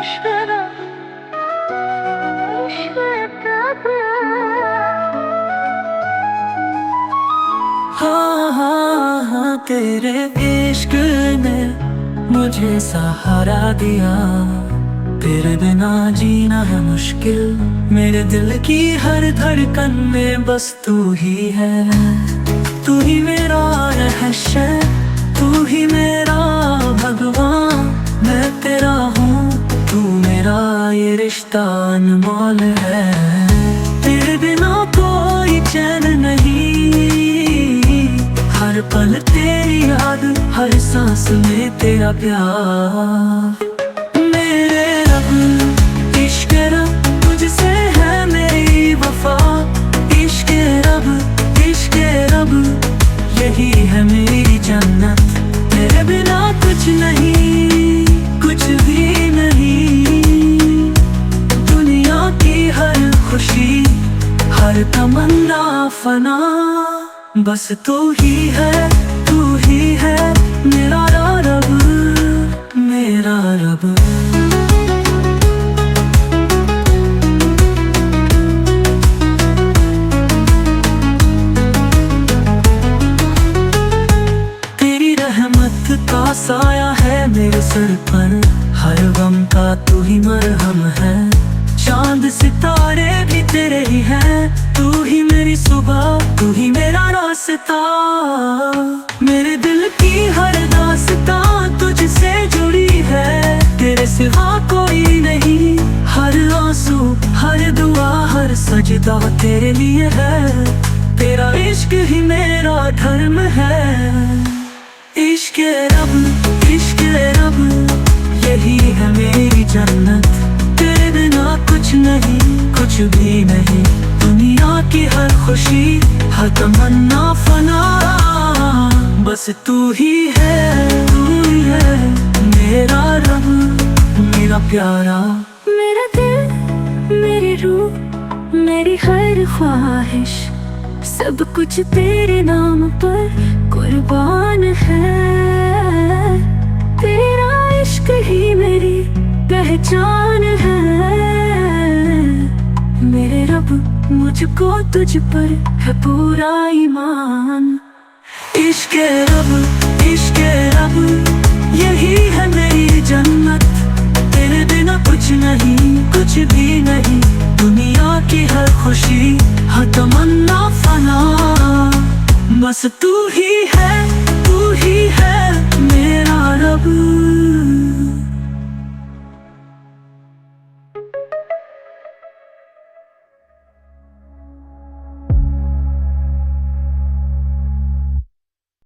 हाँ हाँ हाँ, तेरे इश्क ने मुझे सहारा दिया। तेरे बिना जीना है मुश्किल, मेरे दिल की हर धड़कन में बस तू ही है। तू ही मेरा रहस्य, तू ही मेरा भगवान। मैं तेरा हूँ, तू मेरा, ये रिश्ता अनमोल है। तेरे बिना कोई चैन नहीं, हर पल तेरी याद, हर सांस में तेरा प्यार। मेरे रब इश्क रब, तुझसे है मेरी वफा। इश्क रब यही है मेरी जन्नत। तेरे बिना कुछ नहीं, कुछ भी नहीं। दुनिया की हर खुशी, हर तमन्ना फना, बस तू ही है, तू ही है मेरा रब, मेरा रब। तेरी रहमत का साया है मेरे सर पर, हर गम का तू ही मरहम है। चांद सितारे भी तेरे ही हैं, तू ही मेरी सुबह, तू ही मेरा रास्ता। मेरे दिल की हर दास्तां तुझसे जुड़ी है, तेरे सिवा कोई नहीं। हर आंसू, हर दुआ, हर सजदा तेरे लिए है। तेरा इश्क ही मेरा धर्म है। इश्क रब यही है मेरी जन्नत। तेरे बिना कुछ नहीं, कुछ भी नहीं। दुनिया की हर खुशी, हर तमन्ना फना, बस तू ही है, तू ही है मेरा रब, मेरा प्यारा। मेरा दिल, मेरी रूह, मेरी हर ख्वाहिश, सब कुछ तेरे नाम पर कुर्बान है। तेरा इश्क ही मेरी पहचान है। मेरे रब, मुझको तुझ पर है पूरा ईमान। इश्क रब यही है मेरी जन्नत। तेरे बिना कुछ नहीं, कुछ भी नहीं। दुनिया की हर खुशी, हर तमन्ना फना, बस तू ही है।